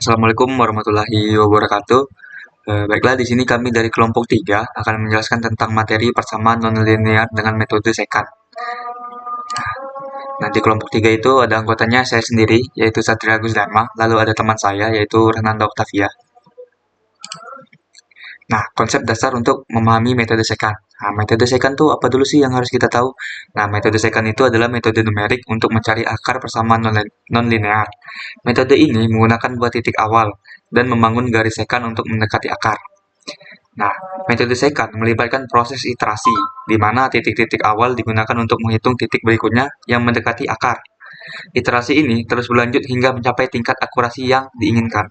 Assalamualaikum warahmatullahi wabarakatuh. Baiklah, di sini kami dari kelompok 3 akan menjelaskan tentang materi persamaan nonlinear dengan metode secant. Nah, di kelompok 3 itu ada anggotanya saya sendiri, yaitu Satria Agus Dharma, lalu ada teman saya, yaitu Renanda Octavia. Nah, konsep dasar untuk memahami metode secant. Nah, metode secant itu apa dulu sih yang harus kita tahu? Nah, metode secant itu adalah metode numerik untuk mencari akar persamaan nonlinear. Metode ini menggunakan dua titik awal dan membangun garis secant untuk mendekati akar. Nah, metode secant melibatkan proses iterasi, di mana titik-titik awal digunakan untuk menghitung titik berikutnya yang mendekati akar. Iterasi ini terus berlanjut hingga mencapai tingkat akurasi yang diinginkan.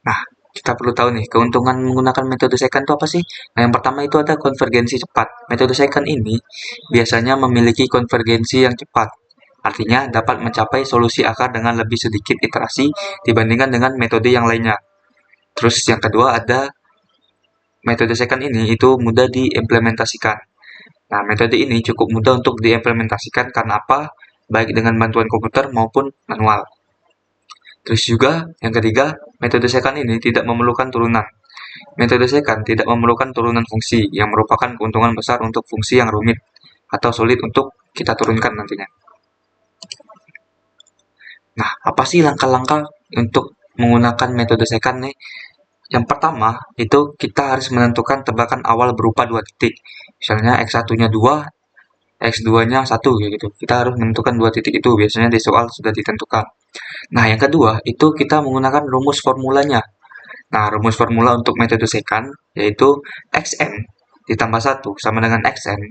Nah, kita perlu tahu nih, keuntungan menggunakan metode secant itu apa sih? Nah, yang pertama itu ada konvergensi cepat. Metode secant ini biasanya memiliki konvergensi yang cepat. Artinya dapat mencapai solusi akar dengan lebih sedikit iterasi dibandingkan dengan metode yang lainnya. Terus yang kedua ada metode secant ini itu mudah diimplementasikan. Nah, metode ini cukup mudah untuk diimplementasikan karena apa? Baik dengan bantuan komputer maupun manual. Terus juga yang ketiga, metode secant ini tidak memerlukan turunan. Metode secant tidak memerlukan turunan fungsi yang merupakan keuntungan besar untuk fungsi yang rumit atau sulit untuk kita turunkan nantinya. Nah, apa sih langkah-langkah untuk menggunakan metode secant nih? Yang pertama, itu kita harus menentukan tebakan awal berupa dua titik. Misalnya X1-nya 2, X2-nya 1, gitu. Kita harus menentukan dua titik itu, biasanya di soal sudah ditentukan. Nah, yang kedua, itu kita menggunakan rumus formulanya. Nah, rumus formula untuk metode secant, yaitu Xn ditambah 1 sama dengan Xn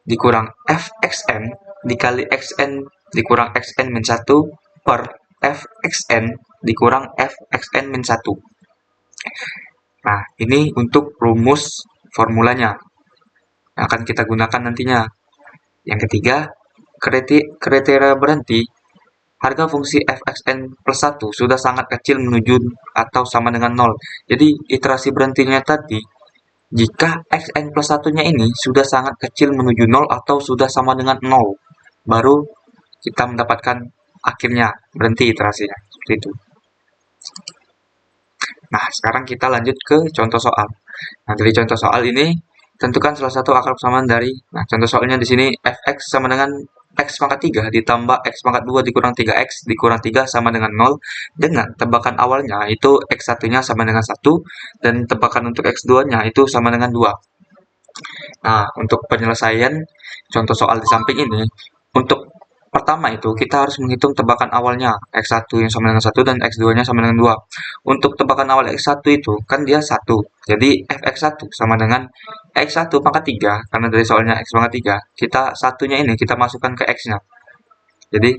dikurang Fxn dikali Xn dikurang Xn min 1 per Fxn dikurang Fxn min 1. Nah, ini untuk rumus formulanya yang akan kita gunakan nantinya. Yang ketiga, kriteria berhenti. Harga fungsi fxn plus 1 sudah sangat kecil menuju atau sama dengan 0. Jadi, iterasi berhentinya tadi, jika xn plus 1-nya ini sudah sangat kecil menuju 0 atau sudah sama dengan 0, baru kita mendapatkan akhirnya berhenti iterasinya. Seperti itu. Nah, sekarang kita lanjut ke contoh soal. Nah, dari contoh soal ini, tentukan salah satu akar persamaan dari, nah, contoh soalnya di sini fx sama dengan x pangkat 3 ditambah x pangkat 2 dikurang 3x dikurang 3 sama dengan 0, dengan tebakan awalnya itu x1-nya sama dengan 1, dan tebakan untuk x2-nya itu sama dengan 2. Nah, untuk penyelesaian contoh soal di samping ini, untuk pertama itu kita harus menghitung tebakan awalnya X1 yang sama dengan 1 dan X2-nya sama dengan 2. Untuk tebakan awal X1 itu kan dia 1. Jadi Fx1 sama dengan X1 pangkat 3 karena dari soalnya X pangkat 3. Kita satunya ini kita masukkan ke X-nya. Jadi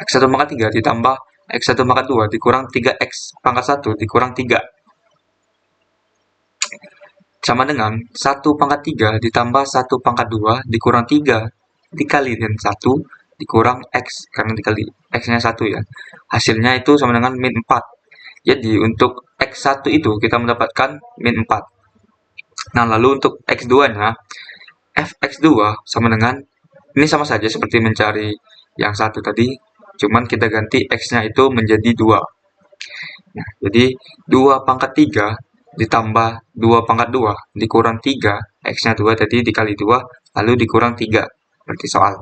X1 pangkat 3 ditambah X1 pangkat 2 dikurang 3X pangkat 1 dikurang 3 sama dengan 1 pangkat 3 ditambah 1 pangkat 2 dikurang 3 dikali dengan 1 dikurang X, karena dikali X-nya 1 ya. Hasilnya itu sama dengan min 4. Jadi untuk X1 itu kita mendapatkan min 4. Nah, lalu untuk X2-nya, Fx2 sama dengan, ini sama saja seperti mencari yang satu tadi, cuman kita ganti X-nya itu menjadi 2. Nah, jadi 2 pangkat 3 ditambah 2 pangkat 2 dikurang 3, X-nya 2 tadi dikali 2, lalu dikurang 3, berarti soal.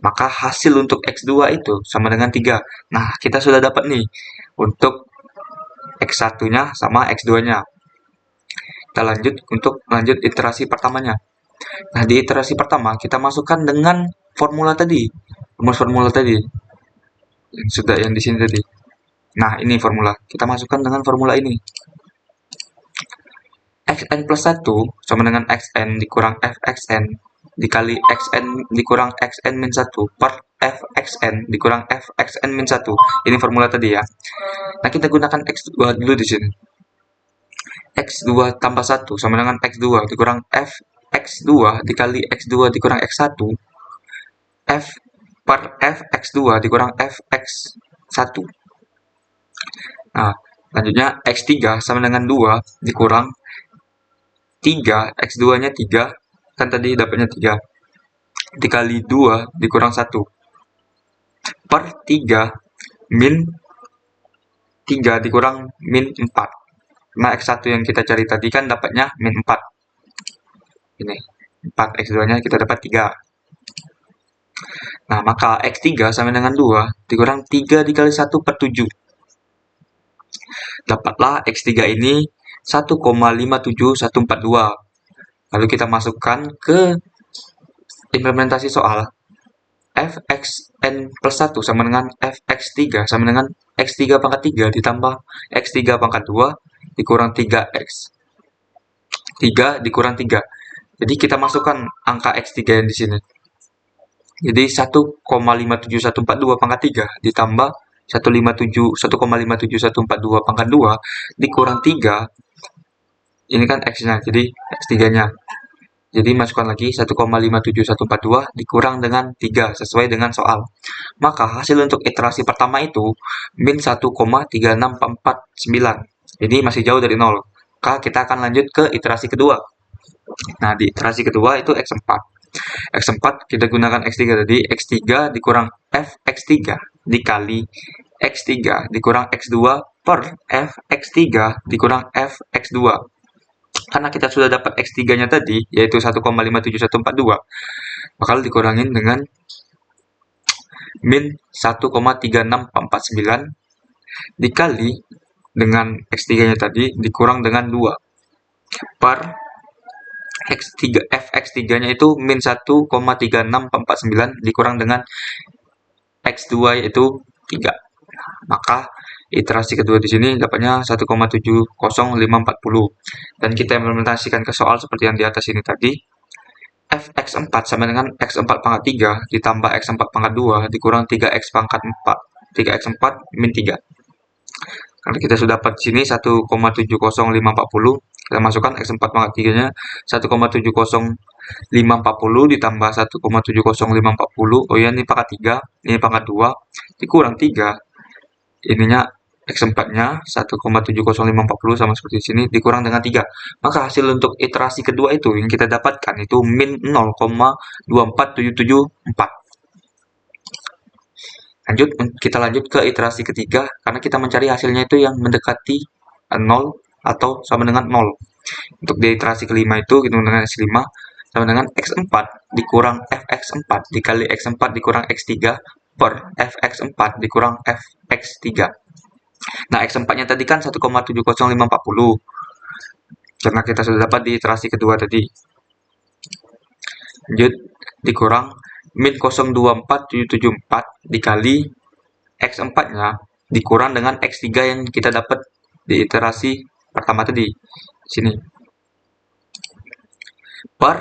Maka hasil untuk X2 itu sama dengan 3. Nah, kita sudah dapat nih untuk X1-nya sama X2-nya. Kita lanjut iterasi pertamanya. Nah, di iterasi pertama kita masukkan dengan formula tadi. Rumus formula tadi. Yang di sini tadi. Nah, ini formula. Kita masukkan dengan formula ini. Xn plus 1 sama dengan Xn dikurang Fxn dikali Xn dikurang Xn min 1 per Fxn dikurang Fxn min 1. Ini formula tadi ya. Nah, kita gunakan X2 dulu di sini. X2 tambah 1 sama dengan X2 dikurang Fx2 dikali X2 dikurang X1 F per Fx2 dikurang Fx1. Nah, selanjutnya X3 sama dengan 2 dikurang 3, X2-nya 3, kan tadi dapatnya 3, dikali 2 dikurang 1, per 3 min 3 dikurang min 4. Nah, X1 yang kita cari tadi kan dapatnya min 4. Ini, 4, X2-nya kita dapat 3. Nah, maka X3 sama dengan 2 dikurang 3 dikali 1 per 7. Dapatlah X3 ini 1,57142. Lalu kita masukkan ke implementasi soal. Fxn plus 1 sama dengan Fx3 sama dengan X3 pangkat 3 ditambah X3 pangkat 2 dikurang 3X. 3 dikurang 3. Jadi kita masukkan angka X3 yang di sini. Jadi 1,57142 pangkat 3 ditambah 1,57142 pangkat 2 dikurang 3. Ini kan X-nya, jadi X3-nya. Jadi masukkan lagi 1,57142 dikurang dengan 3 sesuai dengan soal. Maka hasil untuk iterasi pertama itu min 1,36449. Jadi masih jauh dari 0. Maka kita akan lanjut ke iterasi kedua. Nah, di iterasi kedua itu X4. X4 kita gunakan X3 tadi. X3 dikurang Fx3 dikali X3 dikurang X2 per Fx3 dikurang Fx2. Karena kita sudah dapat X3-nya tadi, yaitu 1,57142, bakal dikurangin dengan min 1,36449 dikali dengan X3-nya tadi dikurang dengan 2 per X3, Fx3-nya itu min 1,36449 dikurang dengan X2 yaitu 3. Maka iterasi kedua di sini dapatnya 1,70540. Dan kita implementasikan ke soal seperti yang di atas ini tadi. Fx4 sama dengan X4 pangkat 3 ditambah X4 pangkat 2 dikurang 3X pangkat 4. 3X4 min 3. Karena kita sudah dapat di sini 1,70540. Kita masukkan X4 pangkat 3-nya 1,70540 ditambah 1,70540. Oh ya, ini pangkat 3, ini pangkat 2 dikurang 3. Ininya X4-nya 1,70540 sama seperti di sini dikurang dengan 3. Maka hasil untuk iterasi kedua itu yang kita dapatkan itu min 0,24774. Kita lanjut ke iterasi ketiga karena kita mencari hasilnya itu yang mendekati 0 atau sama dengan 0. Untuk di iterasi kelima itu kita menggunakan X5 sama dengan X4 dikurang Fx4 dikali X4 dikurang X3 per Fx4 dikurang Fx3. Nah, X4-nya tadi kan 1,70540. Karena kita sudah dapat di iterasi kedua tadi. Lanjut, dikurang min 024774 dikali X4-nya dikurang dengan X3 yang kita dapat di iterasi pertama tadi. Sini. Per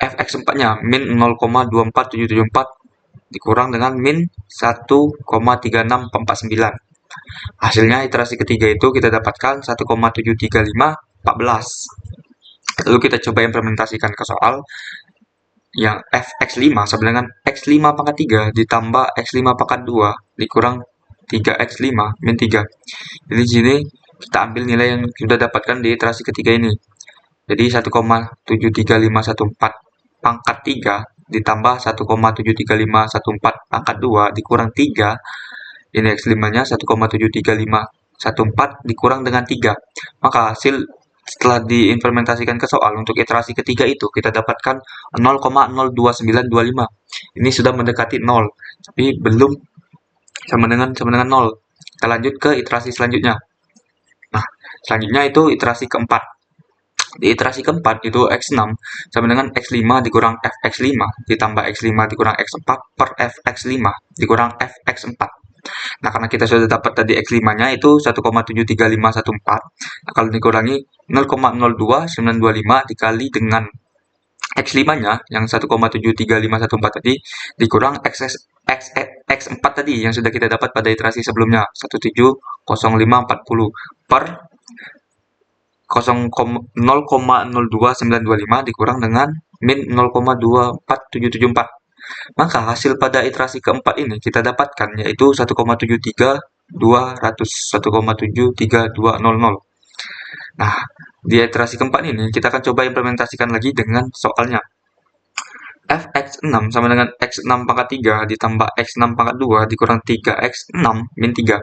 Fx4-nya min 0,24774 dikurang dengan min 1,3649. Hasilnya iterasi ketiga itu kita dapatkan 1,73514. Lalu kita coba implementasikan ke soal yang Fx5 sama dengan X5 pangkat 3 ditambah X5 pangkat 2 dikurang 3X5 min 3. Jadi di sini kita ambil nilai yang sudah dapatkan di iterasi ketiga ini. Jadi 1,73514 pangkat 3 ditambah 1,73514 pangkat 2 dikurang 3. Ini X5-nya 1,73514 dikurang dengan 3. Maka hasil setelah diimplementasikan ke soal untuk iterasi ketiga itu kita dapatkan 0,02925. Ini sudah mendekati 0, tapi belum sama dengan 0. Kita lanjut ke iterasi selanjutnya. Nah, selanjutnya itu iterasi keempat. Di iterasi keempat itu X6 sama dengan X5 dikurang Fx5 ditambah X5 dikurang X4 per Fx5 dikurang Fx4. Nah, karena kita sudah dapat tadi X5-nya itu 1,73514. Nah, kalau dikurangi 0,02925 dikali dengan X5-nya yang 1,73514 tadi dikurang X4 tadi yang sudah kita dapat pada iterasi sebelumnya 170540 per 0,02925 dikurang dengan min 0,24774. Maka hasil pada iterasi keempat ini kita dapatkan yaitu 1,73200. Nah, di iterasi keempat ini kita akan coba implementasikan lagi dengan soalnya. fx6 sama dengan x6 pangkat 3 ditambah x6 pangkat 2 dikurang 3x6 min 3.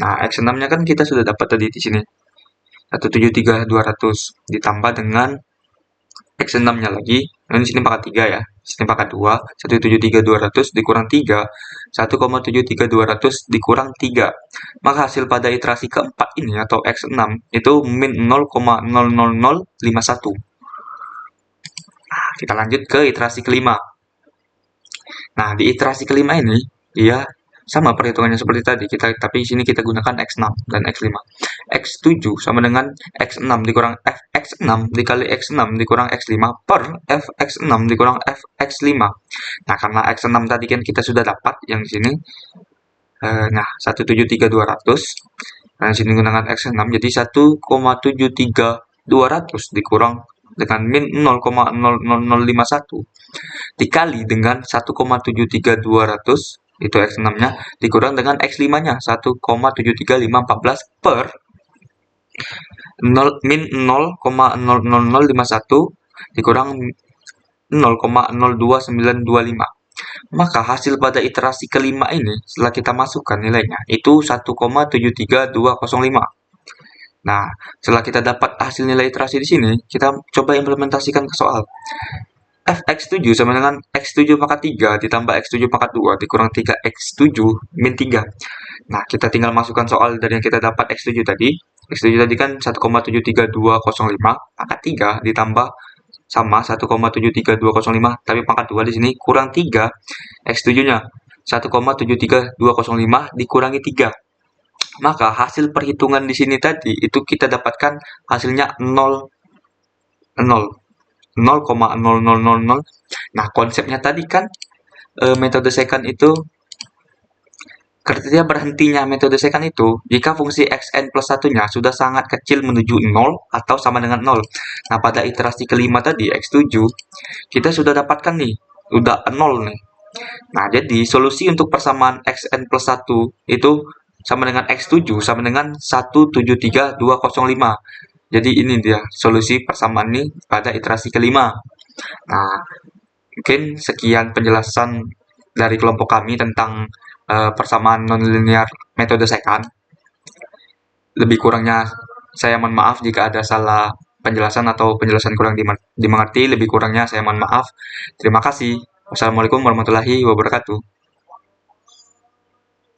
Nah, x6-nya kan kita sudah dapat tadi di sini. 173.200 ditambah dengan x6-nya lagi. Nah, di sini pangkat 3 ya. Di sini pangkat 2, 173.200 dikurang 3, 1,73200 dikurang 3. Maka hasil pada iterasi keempat ini atau x6 itu min 0,00051. Nah, kita lanjut ke iterasi kelima. Nah, di iterasi kelima ini dia sama perhitungannya seperti tadi, tapi di sini kita gunakan x6 dan x5. x7 sama dengan x6 dikurang fx6 dikali x6 dikurang x5 per fx6 dikurang fx5. Nah, karena x6 tadi kan kita sudah dapat yang di sini. Nah, 173.200. Nah, di sini gunakan x6 jadi 1,73200 dikurang dengan min 0,00051 dikali dengan 1,73200 itu x6-nya dikurang dengan x5-nya 1,73514 per min 0,00051 dikurang 0,02925. Maka hasil pada iterasi kelima ini setelah kita masukkan nilainya itu 1,73205. Nah, setelah kita dapat hasil nilai iterasi di sini, kita coba implementasikan ke soal. fx7 sama dengan x7 pangkat 3 ditambah x7 pangkat 2 dikurang 3x7 min 3. Nah, kita tinggal masukkan soal dari yang kita dapat x7 tadi. x7 tadi kan 1,73205 pangkat 3 ditambah sama 1,73205 tapi pangkat 2 di sini kurang 3. X7-nya 1,73205 dikurangi 3. Maka hasil perhitungan di sini tadi itu kita dapatkan hasilnya 0, 0,0000. Nah, konsepnya tadi kan metode second itu kriteria berhentinya metode second itu jika fungsi xn plus 1-nya sudah sangat kecil menuju 0 atau sama dengan 0. Nah, pada iterasi kelima tadi x7 kita sudah dapatkan nih, udah 0 nih. Nah, jadi solusi untuk persamaan xn plus 1 itu sama dengan x7 sama dengan 173.205. Jadi ini dia solusi persamaan ini pada iterasi kelima. Nah, mungkin sekian penjelasan dari kelompok kami tentang persamaan nonlinear metode second. Lebih kurangnya saya mohon maaf jika ada salah penjelasan atau penjelasan kurang dimengerti. Lebih kurangnya saya mohon maaf. Terima kasih. Wassalamualaikum warahmatullahi wabarakatuh.